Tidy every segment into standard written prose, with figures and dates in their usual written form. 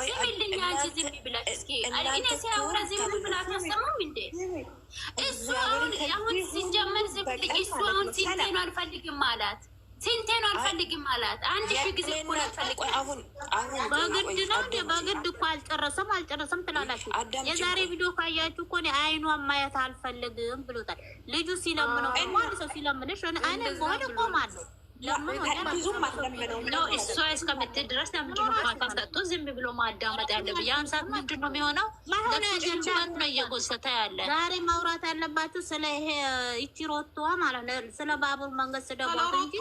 ዝምልኝ አንቺ ዝም ብለሽ እስኪ እኔ ሲያወራ ዝም ብላችሁ አሰማም እንዴ? እሱ አሁን ሲጀመር ዝም ብለሽ እሱ አሁን ሲንቴ ነው አልፈልግም ማለት ስንቴ ነው አልፈልግም ማለት አንድ ሺህ ጊዜ እኮ አልፈልግም። በግድ ነው በግድ እኮ አልጨረሰም ትላላችሁ። የዛሬ ቪዲዮ ካያችሁ እኮ አይኗን ማየት አልፈልግም ብሎታል ልጁ ሲለምነው ማለት ሰው ሲለምንሽ አይነ ጎል ቆማለሁ ነው እሷ እስከምትል ድረስ ለምንድን ነው ፋታ ሰጥቶ ዝም ብሎ ማዳመጥ ያለብን? ያን ሰዓት ምንድን ነው የሚሆነው? ለሽንት ነው እየጎሰተ ያለ። ዛሬ ማውራት ያለባችሁ ስለ ይሄ ኢቲሮቷ ማለት ነው፣ ስለ ባቡር መንገድ ስደጓት እንጂ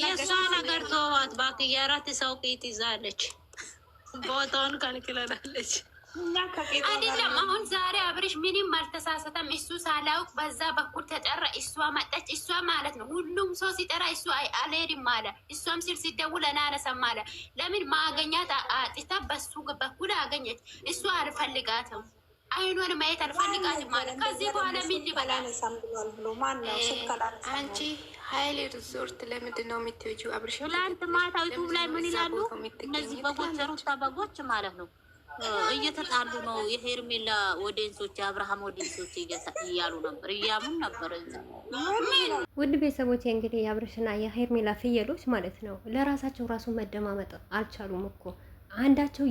የእሷ ነገር ተዋት እባክህ። የአራት ሰው ቂጥ ይዛለች፣ ቦታውን ከልክለናለች። አይደለም አሁን ዛሬ አብርሽ ምንም አልተሳሳተም። እሱ ሳላውቅ በዛ በኩል ተጠራ፣ እሷ መጣች። እሷ ማለት ነው ሁሉም ሰው ሲጠራ እሱ አልሄድም አለ። እሷም ሲል ሲደውል አላነሳም አለ። ለምን ማገኛት አጥታ በሱ በኩል አገኘች። እሱ አልፈልጋትም፣ አይኗን ማየት አልፈልጋትም ማለት ከዚህ በኋላ ምን ሊበላል ብሎ ማን ነው ስከላል አንቺ ኃይሌ ሪዞርት ለምንድን ነው የምትወጂው? አብርሽ ትላንት ማታ ዩቱብ ላይ ምን ይላሉ እነዚህ በጎች ሩታ በጎች ማለት ነው እየተጣሉ ነው። የሄርሜላ ወዴንሶች የአብርሃም ወዴንሶች እያሉ ነበር እያሙን ነበር። ውድ ቤተሰቦች እንግዲህ የአብርሽና የሄርሜላ ፍየሎች ማለት ነው ለራሳቸው ራሱ መደማመጥ አልቻሉም እኮ አንዳቸው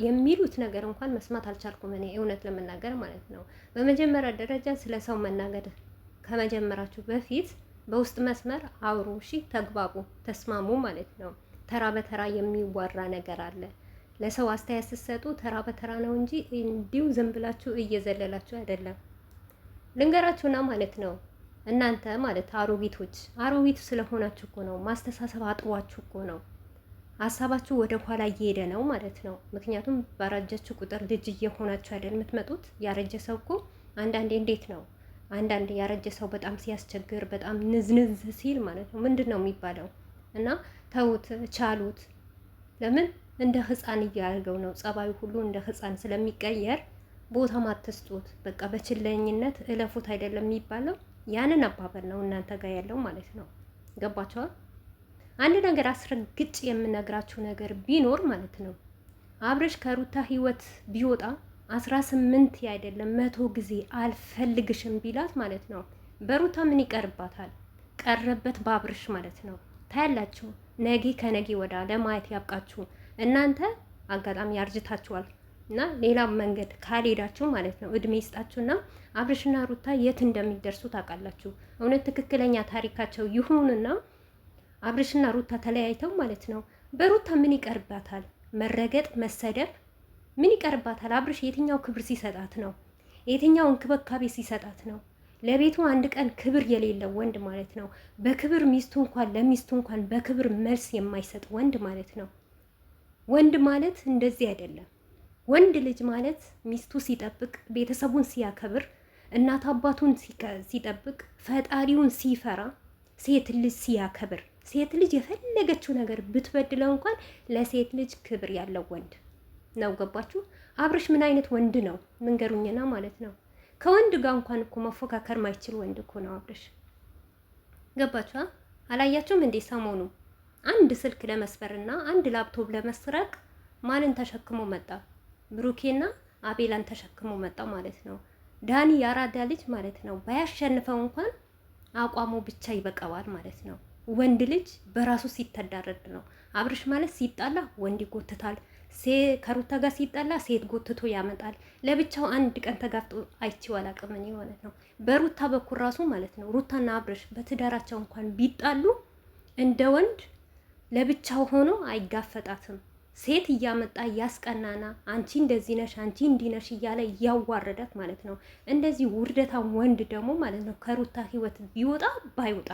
የሚሉት ነገር እንኳን መስማት አልቻልኩም እኔ እውነት ለመናገር ማለት ነው። በመጀመሪያ ደረጃ ስለ ሰው መናገር ከመጀመራችሁ በፊት በውስጥ መስመር አውሩ፣ እሺ፣ ተግባቡ፣ ተስማሙ ማለት ነው። ተራ በተራ የሚወራ ነገር አለ። ለሰው አስተያየት ስትሰጡ ተራ በተራ ነው እንጂ እንዲሁ ዝም ብላችሁ እየዘለላችሁ አይደለም። ልንገራችሁና ማለት ነው እናንተ ማለት አሮጊት ስለሆናችሁ እኮ ነው። ማስተሳሰብ አጥሯችሁ እኮ ነው። ሀሳባችሁ ወደ ኋላ እየሄደ ነው ማለት ነው። ምክንያቱም ባረጃችሁ ቁጥር ልጅ እየሆናችሁ አይደል የምትመጡት። ያረጀ ሰው እኮ አንዳንዴ እንዴት ነው አንዳንዴ ያረጀ ሰው በጣም ሲያስቸግር በጣም ንዝንዝ ሲል ማለት ነው ምንድን ነው የሚባለው? እና ተውት፣ ቻሉት። ለምን እንደ ህፃን እያደረገው ነው። ጸባዩ ሁሉ እንደ ህፃን ስለሚቀየር ቦታ ማትስጡት። በቃ በችለኝነት እለፉት አይደለም የሚባለው። ያንን አባበል ነው እናንተ ጋር ያለው ማለት ነው። ገባችኋል? አንድ ነገር አስረግጬ የምነግራችሁ ነገር ቢኖር ማለት ነው አብርሽ ከሩታ ህይወት ቢወጣ 18 አይደለም 100 ጊዜ አልፈልግሽም ቢላት ማለት ነው በሩታ ምን ይቀርባታል? ቀረበት በአብርሽ ማለት ነው። ታያላችሁ። ነገ ከነገ ወዳ ለማየት ያብቃችሁ። እናንተ አጋጣሚ ያርጅታችኋል እና ሌላ መንገድ ካልሄዳችሁ ማለት ነው እድሜ ይስጣችሁና አብርሽና ሩታ የት እንደሚደርሱ ታውቃላችሁ። እውነት ትክክለኛ ታሪካቸው ይሁንና አብርሽና ሩታ ተለያይተው ማለት ነው በሩታ ምን ይቀርባታል? መረገጥ፣ መሰደብ ምን ይቀርባታል? አብርሽ የትኛው ክብር ሲሰጣት ነው? የትኛው እንክብካቤ ሲሰጣት ነው? ለቤቱ አንድ ቀን ክብር የሌለው ወንድ ማለት ነው። በክብር ለሚስቱ እንኳን በክብር መልስ የማይሰጥ ወንድ ማለት ነው። ወንድ ማለት እንደዚህ አይደለም። ወንድ ልጅ ማለት ሚስቱ ሲጠብቅ፣ ቤተሰቡን ሲያከብር፣ እናት አባቱን ሲጠብቅ፣ ፈጣሪውን ሲፈራ፣ ሴት ልጅ ሲያከብር፣ ሴት ልጅ የፈለገችው ነገር ብትበድለው እንኳን ለሴት ልጅ ክብር ያለው ወንድ ነው። ገባችሁ? አብርሽ ምን አይነት ወንድ ነው ንገሩኝና ማለት ነው። ከወንድ ጋር እንኳን እኮ መፎካከር ማይችል ወንድ እኮ ነው አብርሽ። ገባችሁ? አላያችሁም እንዴ ሰሞኑ አንድ ስልክ ለመስበርና አንድ ላፕቶፕ ለመስረቅ ማንን ተሸክሞ መጣ? ብሩኬና አቤላን ተሸክሞ መጣ ማለት ነው። ዳኒ ያራዳ ልጅ ማለት ነው። ባያሸንፈው እንኳን አቋሙ ብቻ ይበቃዋል ማለት ነው። ወንድ ልጅ በራሱ ሲተዳረድ ነው። አብርሽ ማለት ሲጣላ ወንድ ይጎትታል። ከሩታ ጋር ሲጣላ ሴት ጎትቶ ያመጣል። ለብቻው አንድ ቀን ተጋፍጦ አይቼው አላውቅም እኔ ማለት ነው። በሩታ በኩል ራሱ ማለት ነው ሩታና አብርሽ በትዳራቸው እንኳን ቢጣሉ እንደ ወንድ ለብቻው ሆኖ አይጋፈጣትም። ሴት እያመጣ እያስቀናና አንቺ እንደዚህ ነሽ፣ አንቺ እንዲህ ነሽ እያለ እያዋረዳት ማለት ነው። እንደዚህ ውርደታም ወንድ ደግሞ ማለት ነው ከሩታ ህይወት ቢወጣ ባይወጣ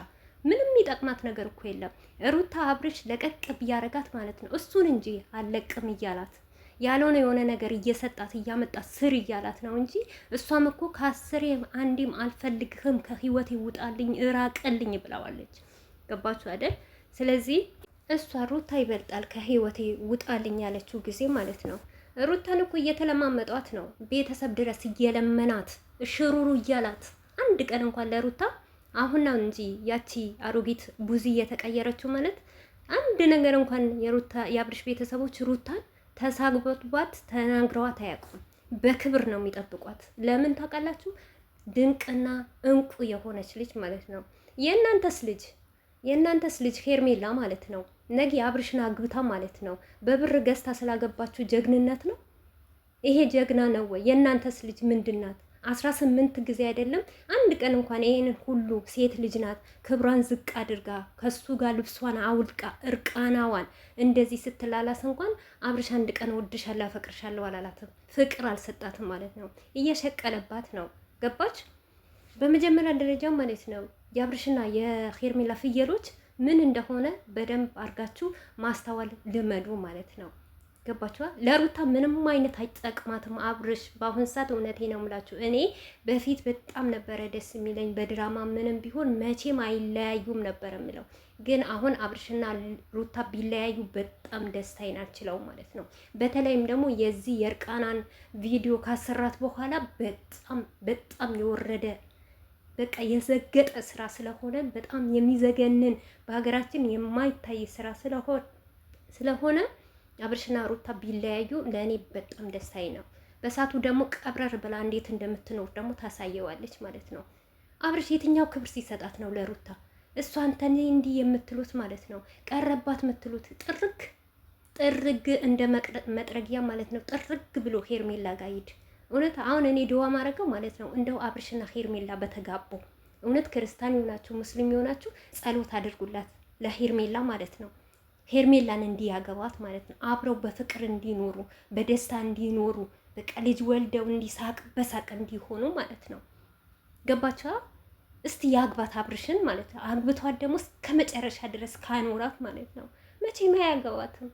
ምንም የሚጠቅማት ነገር እኮ የለም። ሩታ አብርሽ ለቀቅ ቢያረጋት ማለት ነው እሱን እንጂ አለቅም እያላት ያልሆነ የሆነ ነገር እየሰጣት እያመጣት ስር እያላት ነው እንጂ እሷም እኮ ከአስሬም አንዴም አልፈልግህም ከህይወቴ ውጣልኝ እራቅልኝ ብለዋለች። ገባችሁ አይደል? ስለዚህ እሷ ሩታ ይበልጣል ከህይወቴ ውጣልኝ ያለችው ጊዜ ማለት ነው። ሩታን እኮ እየተለማመጧት ነው። ቤተሰብ ድረስ እየለመናት ሽሩሩ እያላት አንድ ቀን እንኳን ለሩታ አሁን ነው እንጂ ያቺ አሮጊት ቡዚ እየተቀየረችው ማለት አንድ ነገር እንኳን የአብርሽ ቤተሰቦች ሩታን ተሳግበቷት ተናግረዋት አያውቁም። በክብር ነው የሚጠብቋት። ለምን ታውቃላችሁ? ድንቅና እንቁ የሆነች ልጅ ማለት ነው። የእናንተስ ልጅ ሄርሜላ ማለት ነው ነገ አብርሽን አግብታ ማለት ነው በብር ገዝታ ስላገባችሁ ጀግንነት ነው? ይሄ ጀግና ነው ወይ? የእናንተስ ልጅ ምንድናት? 18 ጊዜ አይደለም አንድ ቀን እንኳን ይሄንን ሁሉ ሴት ልጅ ናት ክብሯን ዝቅ አድርጋ ከሱ ጋር ልብሷን አውልቃ እርቃናዋን እንደዚህ ስትላላስ እንኳን አብርሽ አንድ ቀን ወድሻለሁ አፈቅርሻለሁ አላላትም። ፍቅር አልሰጣትም ማለት ነው። እየሸቀለባት ነው። ገባች? በመጀመሪያ ደረጃ ማለት ነው የአብርሽና የሄርሜላ ፍየሎች ምን እንደሆነ በደንብ አድርጋችሁ ማስተዋል ልመዱ ማለት ነው። ገባችኋል? ለሩታ ምንም አይነት አይጠቅማትም አብርሽ በአሁን ሰዓት። እውነቴ ነው የምላችሁ። እኔ በፊት በጣም ነበረ ደስ የሚለኝ በድራማ ምንም ቢሆን መቼም አይለያዩም ነበር የምለው። ግን አሁን አብርሽና ሩታ ቢለያዩ በጣም ደስታዬን አልችለውም ማለት ነው። በተለይም ደግሞ የዚህ የእርቃናን ቪዲዮ ካሰራት በኋላ በጣም የወረደ በቃ የዘገጠ ስራ ስለሆነ በጣም የሚዘገንን በሀገራችን የማይታይ ስራ ስለሆነ አብርሽና ሩታ ቢለያዩ ለእኔ በጣም ደስታዬ ነው። በሳቱ ደግሞ ቀብረር ብላ እንዴት እንደምትኖር ደግሞ ታሳየዋለች ማለት ነው። አብርሽ የትኛው ክብር ሲሰጣት ነው ለሩታ? እሷ አንተን እንዲህ የምትሉት ማለት ነው ቀረባት የምትሉት ጥርግ እንደ መጥረጊያ ማለት ነው። ጥርግ ብሎ ሄርሜላ ጋር ሂድ። እውነት አሁን እኔ ድዋ ማድረገው ማለት ነው እንደው አብርሽና ሄርሜላ በተጋቡ እውነት ክርስቲያን የሆናችሁ ሙስሊም የሆናችሁ ጸሎት አድርጉላት ለሄርሜላ ማለት ነው። ሄርሜላን እንዲያገባት ማለት ነው። አብረው በፍቅር እንዲኖሩ በደስታ እንዲኖሩ በቃ ልጅ ወልደው እንዲሳቅ በሳቅ እንዲሆኑ ማለት ነው። ገባችኋ? እስቲ ያግባት አብርሽን ማለት ነው። አግብቷት ደግሞ እስከ መጨረሻ ድረስ ካኖራት ማለት ነው። መቼም አያገባትም።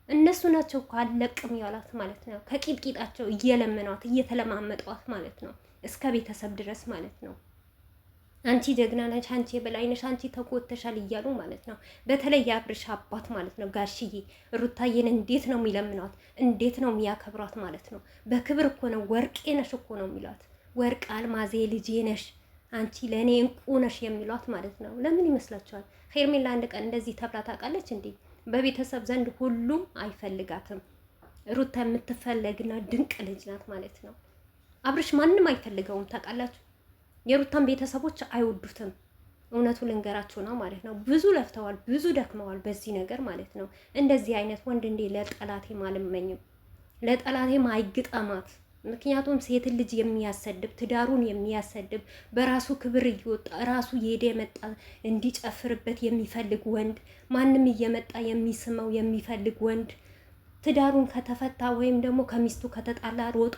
እነሱ ናቸው እኮ አለቅም ያላት ማለት ነው። ከቂጥቂጣቸው እየለመኗት እየተለማመጧት ማለት ነው። እስከ ቤተሰብ ድረስ ማለት ነው። አንቺ ጀግና ነሽ፣ አንቺ የበላይ ነሽ፣ አንቺ ተቆጥተሻል እያሉ ማለት ነው። በተለይ የአብርሽ አባት ማለት ነው ጋሽዬ ሩታዬን እንዴት ነው የሚለምኗት? እንዴት ነው የሚያከብሯት ማለት ነው። በክብር እኮ ነው ወርቄ ነሽ እኮ ነው የሚሏት። ወርቅ አልማዜ ልጄ ነሽ፣ አንቺ ለእኔ እንቁ ነሽ የሚሏት ማለት ነው። ለምን ይመስላችኋል? ሄርሜላ አንድ ቀን እንደዚህ ተብላ ታውቃለች እንዴ? በቤተሰብ ዘንድ ሁሉም አይፈልጋትም። ሩታ የምትፈለግና ድንቅ ልጅ ናት ማለት ነው። አብርሽ ማንም አይፈልገውም ታውቃላችሁ። የሩታን ቤተሰቦች አይወዱትም። እውነቱ ልንገራችሁ ነው ማለት ነው። ብዙ ለፍተዋል፣ ብዙ ደክመዋል በዚህ ነገር ማለት ነው። እንደዚህ አይነት ወንድ እንዴ ለጠላቴም አልመኝም፣ ለጠላቴም አይግጠማት። ምክንያቱም ሴትን ልጅ የሚያሰድብ ትዳሩን የሚያሰድብ በራሱ ክብር እየወጣ ራሱ የሄደ የመጣ እንዲጨፍርበት የሚፈልግ ወንድ ማንም እየመጣ የሚስመው የሚፈልግ ወንድ ትዳሩን ከተፈታ ወይም ደግሞ ከሚስቱ ከተጣላ ሮጦ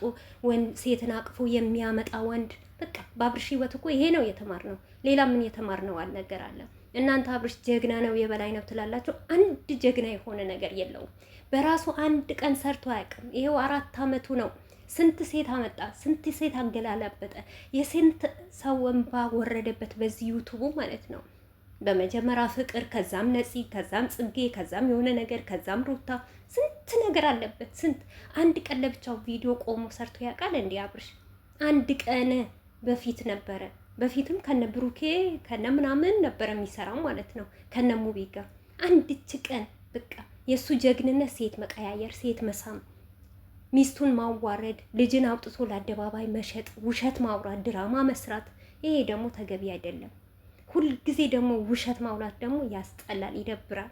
ሴትን አቅፎ የሚያመጣ ወንድ በቃ በአብርሽ ህይወት እኮ ይሄ ነው የተማርነው። ሌላ ምን የተማርነው ነገር አለ? እናንተ አብርሽ ጀግና ነው የበላይ ነው ትላላችሁ። አንድ ጀግና የሆነ ነገር የለውም። በራሱ አንድ ቀን ሰርቶ አያውቅም። ይሄው 4 አመቱ ነው። ስንት ሴት አመጣ፣ ስንት ሴት አገላለበጠ፣ የስንት ሰው እንባ ወረደበት በዚህ ዩቱቡ ማለት ነው። በመጀመሪያ ፍቅር፣ ከዛም ነፂ፣ ከዛም ጽጌ፣ ከዛም የሆነ ነገር፣ ከዛም ሩታ፣ ስንት ነገር አለበት። ስንት አንድ ቀን ለብቻው ቪዲዮ ቆሞ ሰርቶ ያውቃል እንዴ አብርሽ? አንድ ቀን በፊት ነበረ። በፊትም ከነ ብሩኬ ከነ ምናምን ነበረ የሚሰራው ማለት ነው፣ ከነ ሙቢ ጋር አንድች ቀን በቃ የሱ ጀግንነት ሴት መቀያየር፣ ሴት መሳም፣ ሚስቱን ማዋረድ፣ ልጅን አውጥቶ ለአደባባይ መሸጥ፣ ውሸት ማውራት፣ ድራማ መስራት፣ ይሄ ደግሞ ተገቢ አይደለም። ሁልጊዜ ደግሞ ውሸት ማውራት ደግሞ ያስጠላል፣ ይደብራል።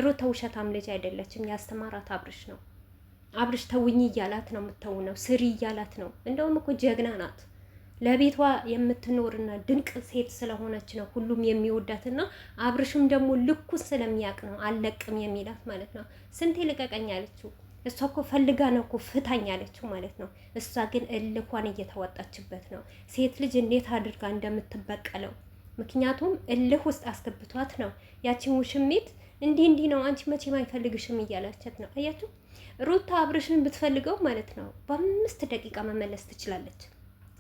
ሩታ ውሸታም ልጅ አይደለችም። ያስተማራት አብርሽ ነው። አብርሽ ተውኝ እያላት ነው የምትተውነው፣ ስሪ እያላት ነው። እንደውም እኮ ጀግና ናት። ለቤቷ የምትኖርና ድንቅ ሴት ስለሆነች ነው ሁሉም የሚወዳትና አብርሽም ደግሞ ልኩን ስለሚያውቅ ነው አልለቅም የሚላት ማለት ነው። ስንቴ ልቀቀኝ አለችው። እሷ እኮ ፈልጋ ነው እኮ ፍታኝ አለችው ማለት ነው። እሷ ግን እልኳን እየተወጣችበት ነው። ሴት ልጅ እንዴት አድርጋ እንደምትበቀለው ምክንያቱም እልህ ውስጥ አስገብቷት ነው። ያቺን ውሽሚት እንዲህ ነው አንቺ መቼም አይፈልግሽም እያላቸት ነው። አያችሁ ሩታ አብርሽን ብትፈልገው ማለት ነው በ5 ደቂቃ መመለስ ትችላለች።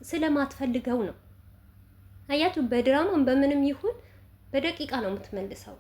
ስለማትፈልገው ነው። አያችሁ በድራማም በምንም ይሁን በደቂቃ ነው የምትመልሰው።